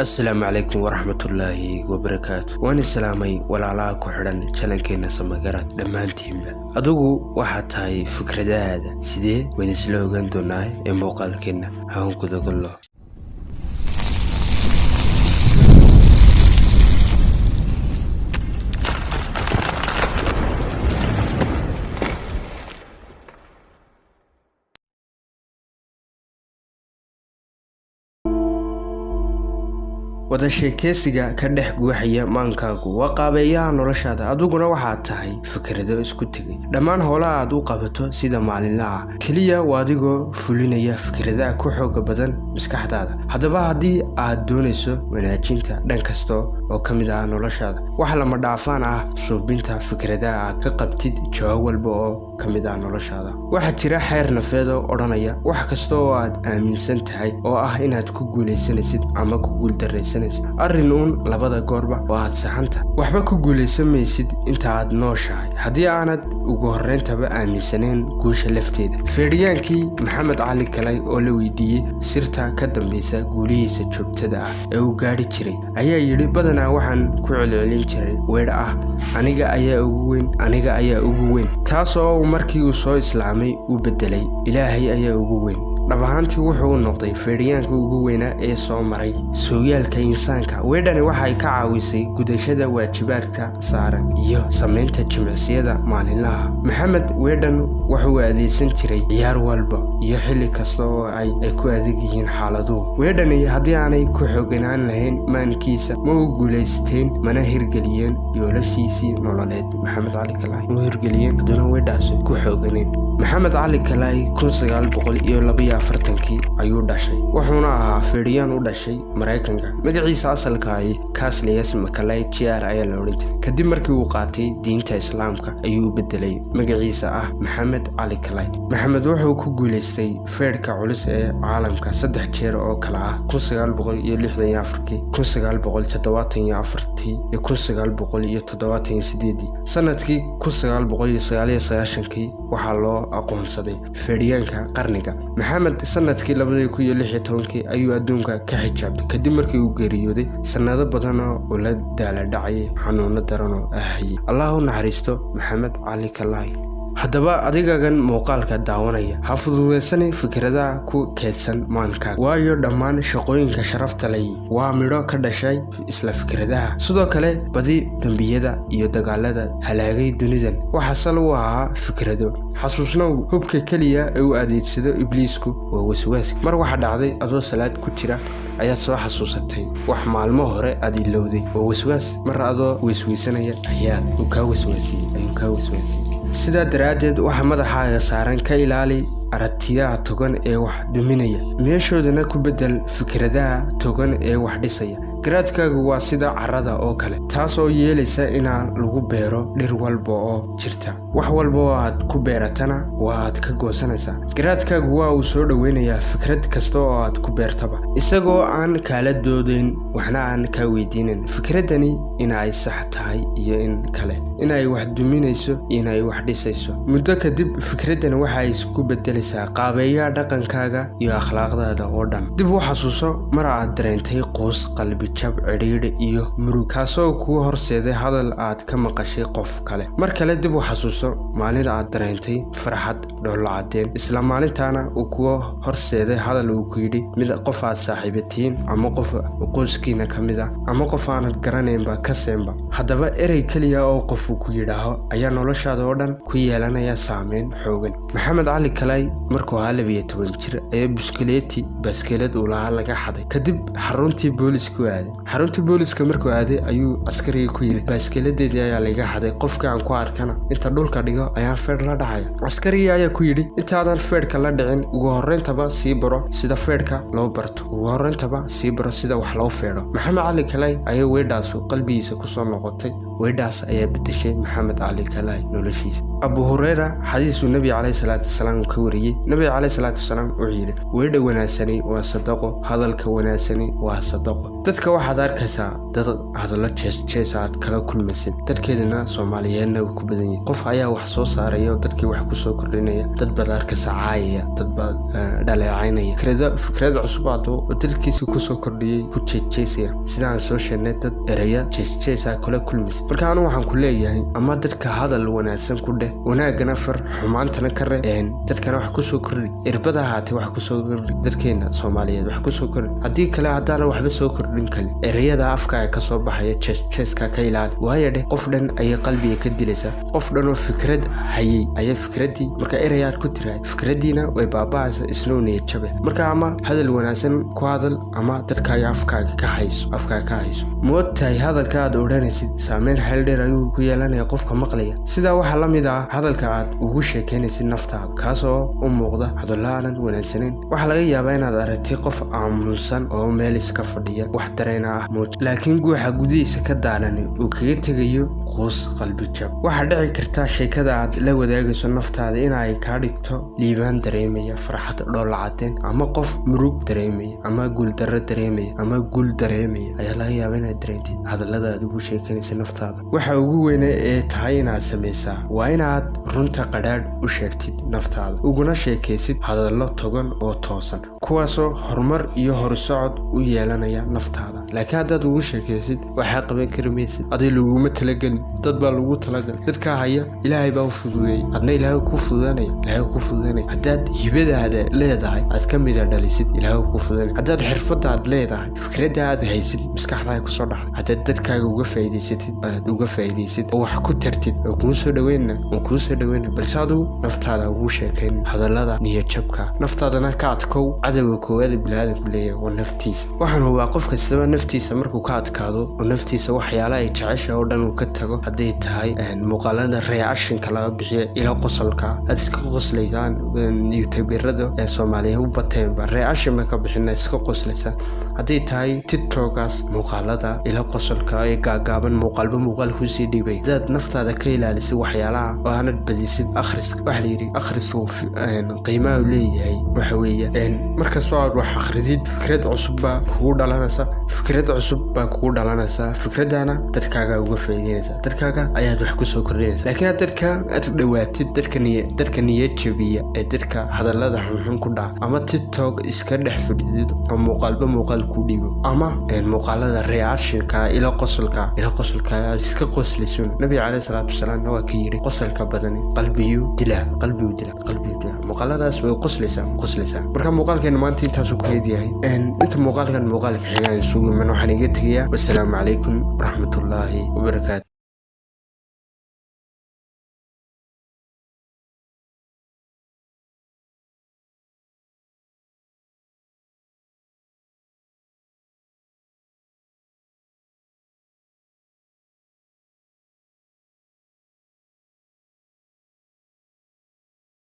السلام عليكم ورحمة الله وبركاته. وانا سلامي ولا كحرن channelkeena Samagarat dhamaantiinba. Adigu waxaad tahay fikradaada sidee wada isla ogaan doonaa ee muuqaalkeena aan ku dagalo. wada sheekeysiga ka dhex guuxaya maankaagu waa qaabeeyaha noloshaada adiguna waxaad tahay fikrado isku tegay dhammaan howlaha aad u qabato sida maalinlaha kaliya waa adigoo fulinaya fikradaha ku xoog badan maskaxdaada haddaba haddii aad doonayso wanaajinta dhan kasta oo ka mid ah noloshaada wax lama dhaafaan ah suubinta fikradaha aad ka qabtid jawaab walba oo ka mid ah noloshaada waxaa jira xeer nafeed oo odhanaya wax kasta oo aad aaminsan tahay oo ah inaad ku guuleysanaysid ama ku guuldaraysanaysid arrin uun labada goorba oo aad saxanta waxba ku guuleysan maysid inta aad nooshahay haddii aanad ugu horreyntaba aaminsaneen guusha lafteeda feedhiyaankii maxamed cali kalay oo la weydiiyey sirta ka dambaysa guulihiisa joogtada ah ee uu gaadhi jiray ayaa yidhi badanaa waxaan ku celcelin jiray weer ah aniga ayaa ugu weyn taas oo markii uu soo islaamay uu bedelay ilaahay ayaa ugu weyn dhab ahaantii wuxuu noqday feedhiyaanka ugu weynaa ee soo maray sooyaalka insaanka weedhani waxay ka caawisay gudashada waajibaadka saaran iyo samaynta jimicsiyada maalinlaha maxamed weedhan wuxuu adeegsan jiray ciyaar walba iyo xilli kasta oo ay ku adeeg yihiin xaaladuhu weedhani haddii aanay ku xooganaan lahayn maankiisa ma u guulaysteen mana hirgeliyeen yoolashiisii nololeed maxamed cali kalay ma hirgeliyeen hadduna weedhaasi ku xooganeen maxamed cali kalay 1942 ayuu dhashay wuxuuna ahaa feedhiyaan u dhashay Mareykanka magaciisa asalka ah Caslius Makalay Jr ayaa la oran jiray kadib markii uu qaatay diinta Islaamka ayuu bedelay magaciisa ah Maxamed Cali Kalay maxamed wuxuu ku guuleystay feedhka culus ee caalamka 3 jeer oo kala ah 1964 1974 iyo 1978 sanadkii 1999 waxaa loo aqoonsaday feedhiyaanka qarniga maxamed sanadkii 2016 ayuu adduunka ka xijaabtay kadib markii uu geeriyooday sanado badan oo la daala dhacay xanuuno daran oo ahayay allah u naxariisto maxamed cali kalay haddaba adigagan muuqaalka daawanaya ha fududeysan fikradaha ku keedsan maankaaga waayo dhammaan shaqooyinka sharafta leh waa midho ka dhashay isla fikradaha sidoo kale badi dambiyada iyo dagaalada halaagay dunidan waxa sal u ahaa fikrado xasuusnow hubka kaliya ee uu adeegsado ibliisku waa waswaas mar waxa dhacday adoo salaad ku jira ayaad soo xasuusatay wax maalmo hore aad ilowday oo waswaas mar adoo waswaysanaya ayaa uu ka waswaasiyay sidaa daraadeed waxa madaxaaga saaran ka ilaali aragtiyaha togan ee wax duminaya meeshoodana ku bedel fikradaha togan ee wax dhisaya garaadkaagu waa sida carrada oo kale taas oo yeelaysa inaan lagu beero dhir walba oo jirta wax walba oo aad ku beeratana waa aad ka goosanaysaa garaadkaagu waa uu soo dhoweynayaa fikrad kasta oo aad ku beertaba isagoo aan kaala doodayn waxna aan kaa weydiinin fikradani inay sax tahay iyo in kale inay wax duminayso iyo inay wax dhisayso muddo kadib fikradani waxay isku bedelaysaa qaabeeyaha dhaqankaaga iyo akhlaaqdaada oo dhan dib u xasuuso mar aad dareentay qoys qalbi jab cidhiidhi iyo murug kaasoo kuu horseeday hadal aad ka maqashay qof kale mar kale dib u xasuuso maalin aad dareentay farxad dhoolla-cadeen isla maalintaana uu kuga horseeday hadal uu ku yidhi mid qof aad saaxiibatiin ama qof qoyskiina ka mid ah ama qof aanad garanaynba ka seenba haddaba erey keliya oo qofuu ku yidhaaho ayaa noloshaada oo dhan ku yeelanaya saameyn xoogan maxamed cali kalay markuu ahaa 12 jir ayaa baaskiilad uu lahaa laga xaday kadib xaruntii booliisku xaruntii booliiska markuu aaday ayuu askariga ku yidhi baaskiiladeedii ayaa laga xaday qofkii aan ku arkana inta dhulka dhigo ayaan feedh la dhacaya askarigii ayaa ku yidhi intaadan feedhka la dhicin ugu horreyntaba sii baro sida feedhka loo barto ugu horreyntaba sii baro sida wax loo feedho maxamed cali kalay ayaa weedhaasu qalbigiisa kusoo noqotay weedhaas ayaa bedeshay maxamed cali kalay noloshiisa Abu Hurayra xadiisu Nabi calayhi salaatu wasalaam ka wariyay. Nabi calayhi salaatu wasalaam wuxuu yiri weedha wanaagsani waa sadaqo, hadalka wanaagsani waa sadaqo. Dadka waxaad arkaysaa dad hadallo jees aad kala kulmaysid, dadkeedana Soomaaliyeedna way ku badan yihiin. Qof ayaa wax soo saaraya, dadkii wax ku soo kordhinaya, dad baad arkaysa caayaya, dad baad dhaleecaynaya. Fikrad cusub oo dadkiisa ku soo kordhiyay ku jeesaya, sidaan soo sheegnay dad eraya jees kala kulmaysid. Marka anigu waxaan ku leeyahay ama dadka hadal wanaagsan ku dheh, wanaagana far, xumaantana ka reeb, dadkana wax ku soo kordhi, irbada haatay wax ku soo kordhi, dadkeena Soomaaliyeed wax ku soo kordhi. Haddii kale haddana waxba soo kordhin kale, erayada afkaaga ka soo baxaya jeeska ka ilaali. Waayo dheh qof dhan ayay qalbiga ka dilaysaa, qof dhan oo fikrad hayay ayay fikradii marka erayaad ku tiraay, fikradiina way baaba'aysaa, isna niyad jabe. Marka ama hadal wanaagsan ku hadal ama dadkaaga afkaaga ka hayso. Moodtahay hadalka aad odhanaysid saameyn xeel dheer ayuu ku yeelanayaa qofka maqlaya. Sidaa waxaa la mid ah hadalka aad ugu sheekeynaysid naftaada, kaasoo u muuqda hadallo aanan wanaagsaneyn. Waxaa laga yaabaa inaad aragtay qof aamusan oo meel iska fadhiya, wax dareena ah muuj, laakiin guuxa gudihiisa ka daarani uu kaga tegayo quus qalbi jab. Waxaa dhici karta sheekada aad la wadaagayso naftaada inay kaa dhigto liibaan dareemaya, farxad dhoolacadeen, ama qof murug dareemaya, ama guuldarro dareemaya, ama guul dareemaya ayaa laga yaabaa inaad dareentid hadallada aad ugu sheekeynaysa naftaada. Waxa ugu weyne ee tahay inaad samaysaa waa inaad runta qadhaadh u sheegtid naftaada, uguna sheekaysid hadallo togan oo toosan, kuwaasoo horumar iyo horsocod u yeelanaya naftaada. laakiin haddaad ugu sheekaysid waxaa qaban kari maysid, aday laguma talagelin, dad baa lagu talagalay, dadkaa haya ilaahay baa u fududeeyey, adna ilaahay ku fududanaya. haddaad hibadaada leedahay aad ka mida dhalisid, ilaahay ku fududanaya. haddaad xirfadaad leedahay, fikradda aad haysid maskaxdaada kusoo dhacday, haddaad dadkaaga uga faa'iidaysid oo wax ku tartid oo kuu soo dhaweyna balse adigu naftaada ugu sheekayn hadallada niyadjabka, naftaadana ka adkow. cadowga koowaad bini'aadamku leeyahay waa naftiisa. waxaan hubaa qof kastaba naftiisa markuu ka adkaado oo naftiisa waxyaalaha ay jecesha oo dhan uu ka tago, hadday tahay muuqaalada reactionka laga bixiyo ila qosolka aad iska qoslaysaan, youtuberada ee Soomaaliya u bateenba reaction ka bixina iska qoslaysaan. hadday tahay tiktokas muuqaalada ila qosolka ee gaagaaban muuqaal ku sii dhibay, dad naftaada ka ilaalisid waxyaalaha oo aanad badisid akhris. waxa la yiri akhrisku qiimaha uu leeyahay waxa weeye markastoo aad wax akhrisid fikrad cusub baa kugu dhalanaysa, fikradana dadkaaga uga faa'iideynaysa, dadkaaga ayaad wax ku soo kordhinaysa. laakiin dadka aad dhawaatid dadka niyad jabiya ee dadka hadallada xunxun ku dhaca, ama tiktok iska dhex fadhidid oo muuqaal ku dhibo, ama muuqaalada reactionka ila qosolka aad iska qoslayso. nabi calayhi salaatu wasalaam waa ka yiri qosolka badani qalbiyu dila. muuqaaladaas way qoslaysaa. marka muuqaalkeena maanta intaasuu ku heedyahay. inta muuqaalka xigaan isugu iman waxaan iga tegayaa. wassalaamu calaykum waraxmatullaahi wabarakaatu.